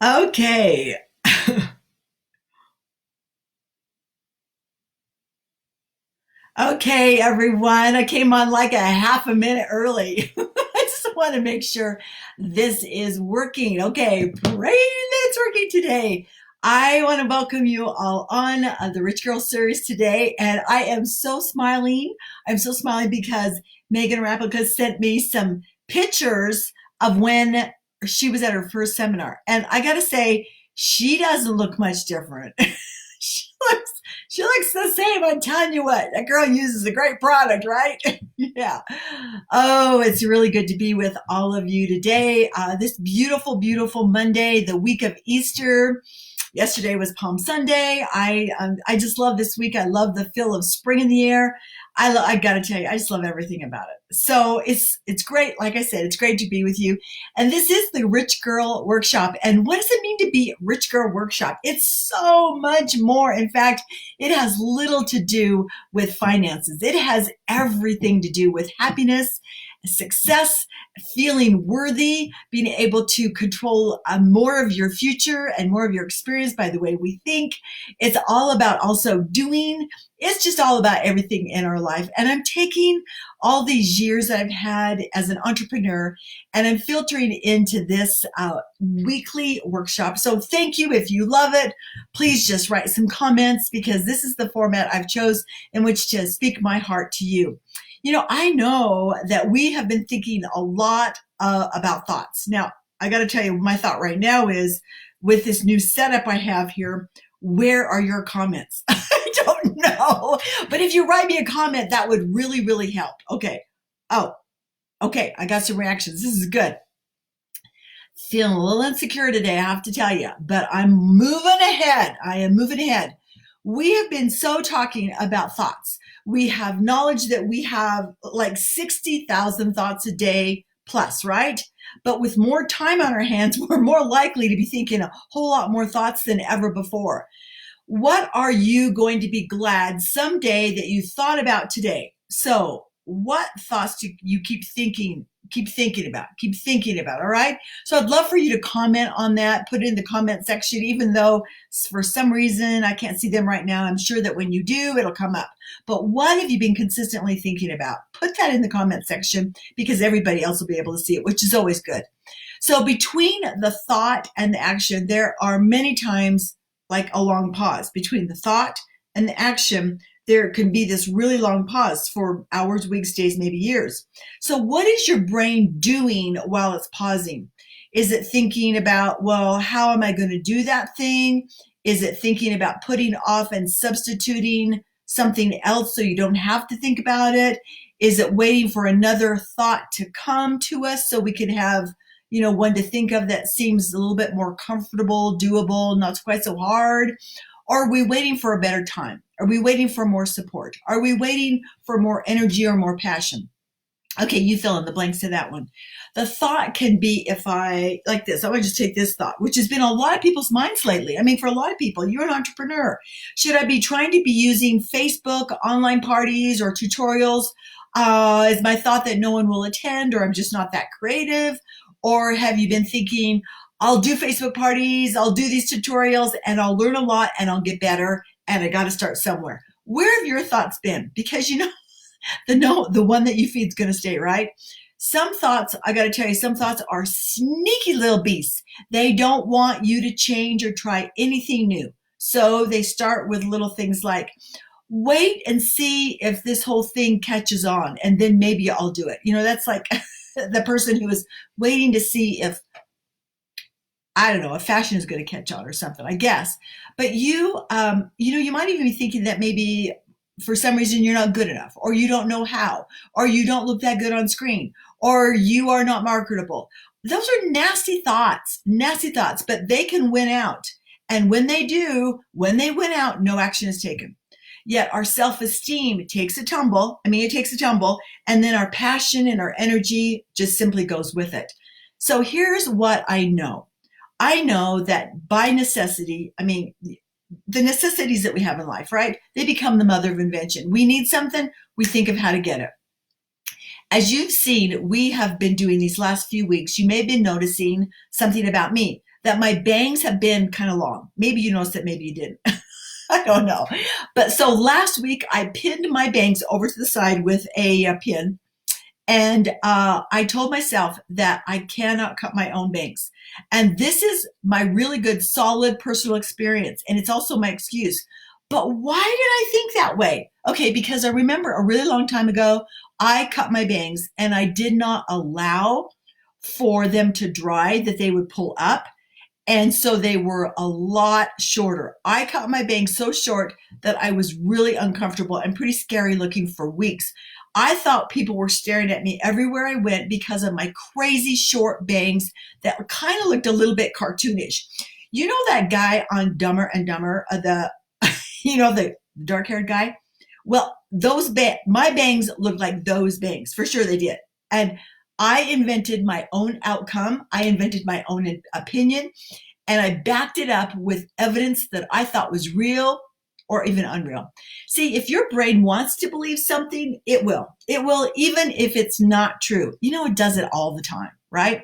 Okay. Okay, everyone. I came on like a half a minute early. I just want to make sure this is working. Okay, pray that it's working today. I want to welcome you all on the Rich Girl series today, and I am so smiling. I'm so smiling because Megan Rapica sent me some pictures of when she was at her first seminar, and I got to say, she doesn't look much different. she looks she looks the same. I'm telling you what, that girl uses a great product, right? Yeah. Oh, it's really good to be with all of you today. This beautiful, beautiful Monday, the week of Easter. Yesterday was Palm Sunday. I just love this week. I love the feel of spring in the air. I got to tell you, I just love everything about it. So it's great. Like I said, it's great to be with you. And this is the Rich Girl Workshop. And what does it mean to be Rich Girl Workshop? It's so much more. In fact, it has little to do with finances. It has everything to do with happiness, success, feeling worthy, being able to control more of your future and more of your experience by the way we think. It's all about also doing. It's just all about everything in our life. And I'm taking all these years that I've had as an entrepreneur and I'm filtering into this weekly workshop. So thank you. If you love it, please just write some comments because this is the format I've chose in which to speak my heart to you. I know that we have been thinking a lot about thoughts. Now, I got to tell you, my thought right now is with this new setup I have here, where are your comments? I don't know. But if you write me a comment, that would really, really help. Okay. Oh, okay. I got some reactions. This is good. Feeling a little insecure today, I have to tell you, but I'm moving ahead. I am moving ahead. We have been so talking about thoughts. We have knowledge that we have like 60,000 thoughts a day plus, right? But with more time on our hands, we're more likely to be thinking a whole lot more thoughts than ever before. What are you going to be glad someday that you thought about today? So, what thoughts do you keep thinking about, all right? So I'd love for you to comment on that, put it in the comment section, even though for some reason I can't see them right now. I'm sure that when you do, it'll come up. But what have you been consistently thinking about? Put that in the comment section because everybody else will be able to see it, which is always good. So between the thought and the action, there are many times like a long pause between the thought and the action. There can be this really long pause for hours, weeks, days, maybe years. So what is your brain doing while it's pausing? Is it thinking about, well, how am I going to do that thing? Is it thinking about putting off and substituting something else so you don't have to think about it? Is it waiting for another thought to come to us so we can have one to think of that seems a little bit more comfortable, doable, not quite so hard? Or are we waiting for a better time? Are we waiting for more support? Are we waiting for more energy or more passion? Okay, you fill in the blanks to that one. The thought can be if I, like this, I want to just take this thought, which has been a lot of people's minds lately. I mean, for a lot of people, you're an entrepreneur. Should I be trying to be using Facebook, online parties, or tutorials? Is my thought that no one will attend or I'm just not that creative? Or have you been thinking, I'll do Facebook parties, I'll do these tutorials, and I'll learn a lot and I'll get better, and I got to start somewhere. Where have your thoughts been? Because the one that you feed is going to stay, right? Some thoughts, I got to tell you, some thoughts are sneaky little beasts. They don't want you to change or try anything new. So they start with little things like, wait and see if this whole thing catches on, and then maybe I'll do it. That's like the person who is waiting to see if, I don't know, if fashion is going to catch on or something, I guess. But you might even be thinking that maybe for some reason you're not good enough, or you don't know how, or you don't look that good on screen, or you are not marketable. Those are nasty thoughts, but they can win out. And when they do, when they win out, no action is taken. Yet our self-esteem takes a tumble. It takes a tumble, and then our passion and our energy just simply goes with it. So here's what I know. I know that by necessity, the necessities that we have in life, right? They become the mother of invention. We need something, we think of how to get it. As you've seen, we have been doing these last few weeks. You may have been noticing something about me, that my bangs have been kind of long. Maybe you noticed it, maybe you didn't. I don't know. But so last week I pinned my bangs over to the side with a pin. And I told myself that I cannot cut my own bangs. And this is my really good, solid personal experience. And it's also my excuse. But why did I think that way? Okay, because I remember a really long time ago, I cut my bangs and I did not allow for them to dry, that they would pull up. And so they were a lot shorter. I cut my bangs so short that I was really uncomfortable and pretty scary looking for weeks. I thought people were staring at me everywhere I went because of my crazy short bangs that kind of looked a little bit cartoonish. You know that guy on Dumber and Dumber, the dark-haired guy? Well, my bangs looked like those bangs. For sure they did. And I invented my own outcome. I invented my own opinion, and I backed it up with evidence that I thought was real or even unreal. See, if your brain wants to believe something, it will. It will, even if it's not true. It does it all the time, right?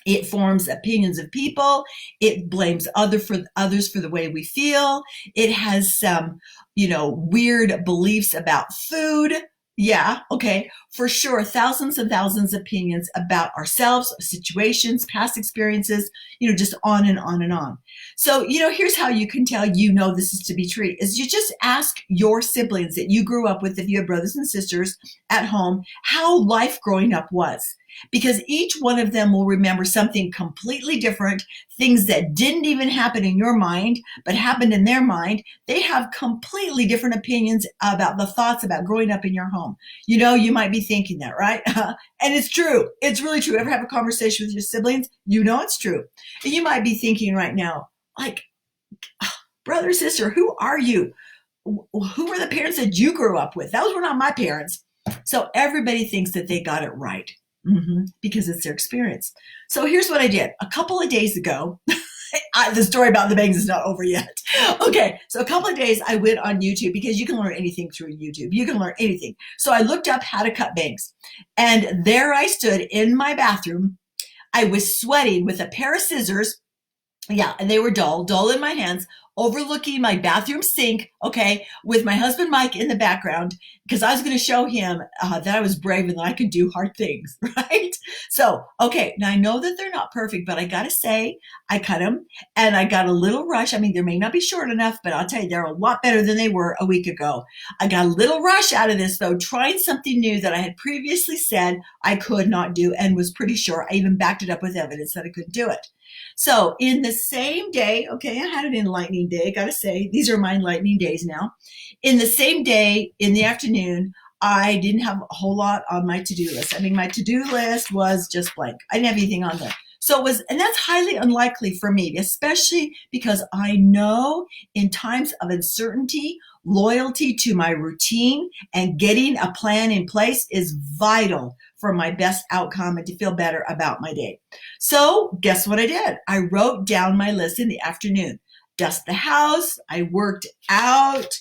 It forms opinions of people. It blames others for the way we feel. It has some, weird beliefs about food. Yeah, okay, for sure. Thousands and thousands of opinions about ourselves, situations, past experiences, just on and on and on. So, here's how you can tell this is to be true, is you just ask your siblings that you grew up with, if you have brothers and sisters at home, how life growing up was. Because each one of them will remember something completely different, things that didn't even happen in your mind, but happened in their mind. They have completely different opinions about the thoughts about growing up in your home. You might be thinking that, right? And it's true. It's really true. Ever have a conversation with your siblings? It's true. And you might be thinking right now, like, brother, sister, who are you? Who were the parents that you grew up with? Those were not my parents. So everybody thinks that they got it right. Because it's their experience. So here's what I did. A couple of days ago, the story about the bangs is not over yet. Okay, so a couple of days I went on YouTube, because you can learn anything through YouTube. You can learn anything. So I looked up how to cut bangs. And there I stood in my bathroom. I was sweating with a pair of scissors. Yeah, and they were dull in my hands, overlooking my bathroom sink, okay, with my husband Mike in the background, because I was going to show him that I was brave and that I could do hard things, right? So, okay, now I know that they're not perfect, but I got to say, I cut them, and I got a little rush. I mean, they may not be short enough, but I'll tell you, they're a lot better than they were a week ago. I got a little rush out of this, though, trying something new that I had previously said I could not do, and was pretty sure. I even backed it up with evidence that I couldn't do it. So in the same day, okay, I had an enlightening day, gotta say, these are my enlightening days now. In the same day, in the afternoon, I didn't have a whole lot on my to-do list. I mean, my to-do list was just blank. I didn't have anything on there. So and that's highly unlikely for me, especially because I know in times of uncertainty, loyalty to my routine and getting a plan in place is vital for my best outcome and to feel better about my day. So guess what I did? I wrote down my list in the afternoon. Dust the house. I worked out.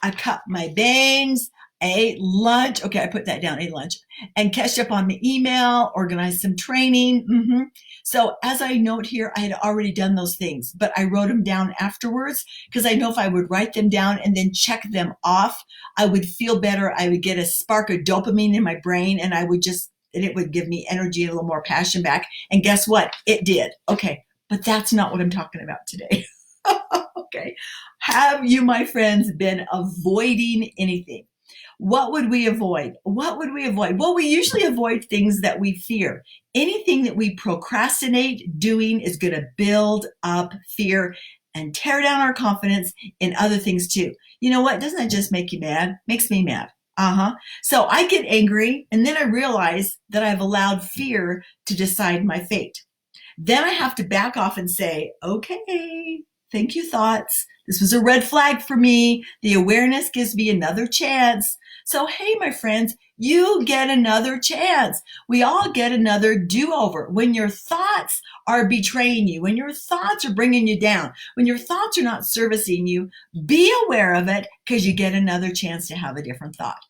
I cut my bangs. I ate lunch. Okay, I put that down, ate lunch. And catch up on my email, organized some training. So as I note here, I had already done those things, but I wrote them down afterwards because I know if I would write them down and then check them off, I would feel better. I would get a spark of dopamine in my brain, and it would give me energy and a little more passion back. And guess what? It did. Okay, but that's not what I'm talking about today. Okay. Have you, my friends, been avoiding anything? What would we avoid? What would we avoid? Well, we usually avoid things that we fear. Anything that we procrastinate doing is going to build up fear and tear down our confidence in other things too. You know what? Doesn't that just make you mad? Makes me mad. So I get angry, and then I realize that I've allowed fear to decide my fate. Then I have to back off and say, okay, thank you, thoughts. This was a red flag for me. The awareness gives me another chance. So, hey, my friends, you get another chance. We all get another do-over. When your thoughts are betraying you, when your thoughts are bringing you down, when your thoughts are not servicing you, be aware of it, because you get another chance to have a different thought.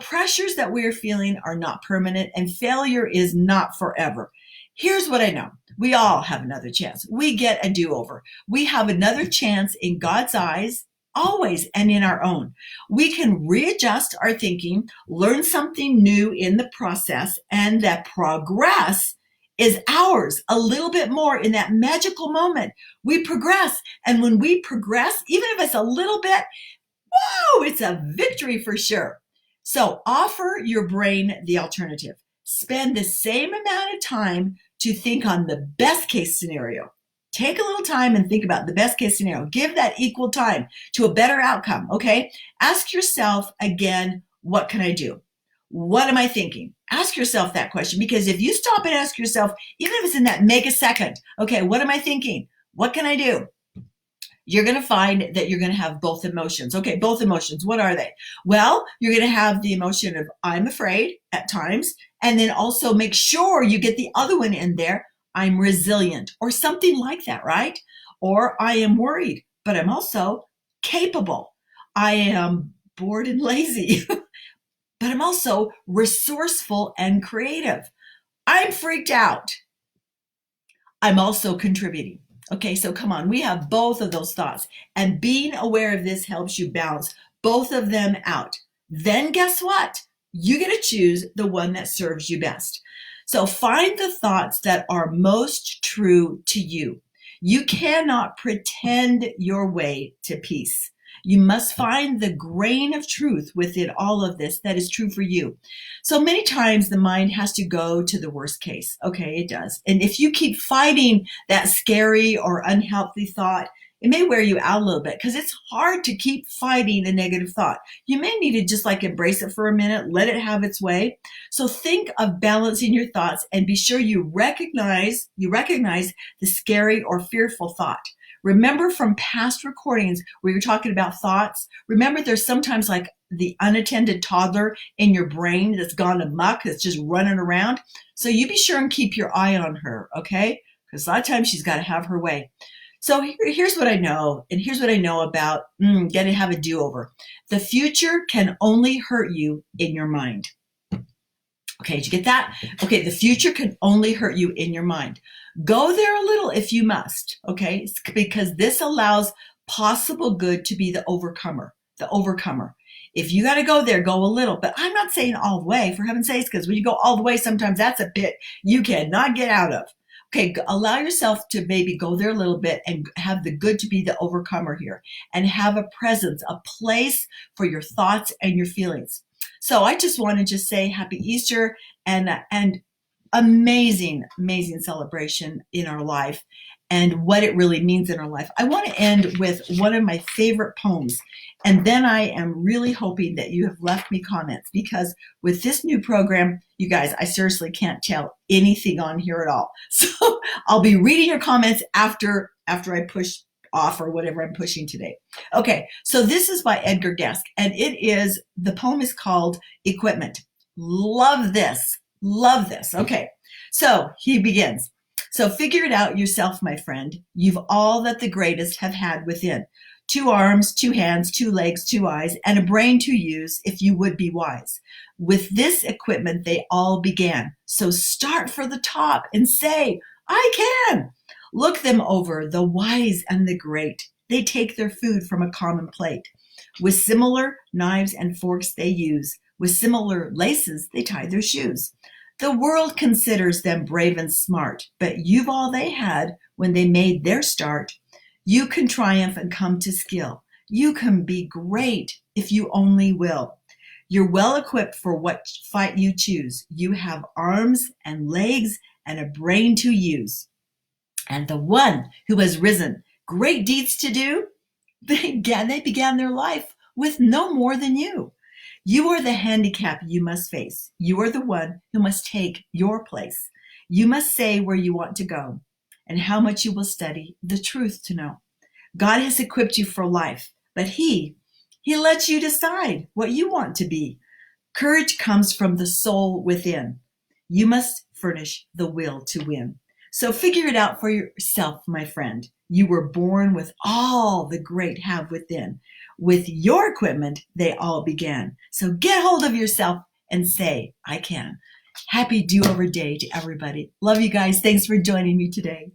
Pressures that we're feeling are not permanent, and failure is not forever. Here's what I know. We all have another chance. We get a do-over. We have another chance in God's eyes, always, and in our own. We can readjust our thinking, learn something new in the process, and that progress is ours a little bit more in that magical moment. We progress. And when we progress, even if it's a little bit, whoa, it's a victory for sure. So offer your brain the alternative. Spend the same amount of time to think on the best case scenario. Take a little time and think about the best case scenario. Give that equal time to a better outcome, okay? Ask yourself again, what can I do? What am I thinking? Ask yourself that question, because if you stop and ask yourself, even if it's in that mega second, okay, what am I thinking? What can I do? You're going to find that you're going to have both emotions. Okay, both emotions. What are they? Well, you're going to have the emotion of I'm afraid at times, and then also make sure you get the other one in there. I'm resilient, or something like that, right? Or I am worried, but I'm also capable. I am bored and lazy, but I'm also resourceful and creative. I'm freaked out. I'm also contributing. Okay, so come on, we have both of those thoughts. And being aware of this helps you balance both of them out. Then guess what? You get to choose the one that serves you best. So find the thoughts that are most true to you. You cannot pretend your way to peace. You must find the grain of truth within all of this that is true for you. So many times the mind has to go to the worst case. Okay, it does. And if you keep fighting that scary or unhealthy thought, it may wear you out a little bit, because it's hard to keep fighting a negative thought. You may need to just embrace it for a minute, let it have its way. So think of balancing your thoughts and be sure you recognize the scary or fearful thought. Remember from past recordings where you're talking about thoughts, remember there's sometimes the unattended toddler in your brain that's gone amok, that's just running around. So you be sure and keep your eye on her, okay? Because a lot of times she's got to have her way. So here's what I know, and here's what I know about getting to have a do-over. The future can only hurt you in your mind. Okay, did you get that? Okay, the future can only hurt you in your mind. Go there a little if you must, okay? Because this allows possible good to be the overcomer. If you got to go there, go a little. But I'm not saying all the way, for heaven's sakes, because when you go all the way, sometimes that's a pit you cannot get out of. Okay, allow yourself to maybe go there a little bit and have the good to be the overcomer here, and have a presence, a place for your thoughts and your feelings. So I just want to just say happy Easter and amazing, amazing celebration in our life and what it really means in our life. I want to end with one of my favorite poems. And then I am really hoping that you have left me comments, because with this new program, you guys, I seriously can't tell anything on here at all. So I'll be reading your comments after I push off or whatever I'm pushing today. Okay, so this is by Edgar Guest, and the poem is called Equipment. Love this. Okay, so he begins. So figure it out yourself, my friend. You've all that the greatest have had within. 2 arms, 2 hands, 2 legs, 2 eyes, and a brain to use if you would be wise. With this equipment they all began. So start for the top and say, I can. Look them over, the wise and the great. They take their food from a common plate. With similar knives and forks they use. With similar laces they tie their shoes. The world considers them brave and smart, but you've all they had when they made their start. You can triumph and come to skill. You can be great if you only will. You're well equipped for what fight you choose. You have arms and legs and a brain to use. And the one who has risen, great deeds to do, they began their life with no more than you. You are the handicap you must face. You are the one who must take your place. You must say where you want to go and how much you will study the truth to know. God has equipped you for life, but He lets you decide what you want to be. Courage comes from the soul within. You must furnish the will to win. So figure it out for yourself, my friend. You were born with all the great have within. With your equipment, they all began. So get hold of yourself and say, I can. Happy do-over day to everybody. Love you guys. Thanks for joining me today.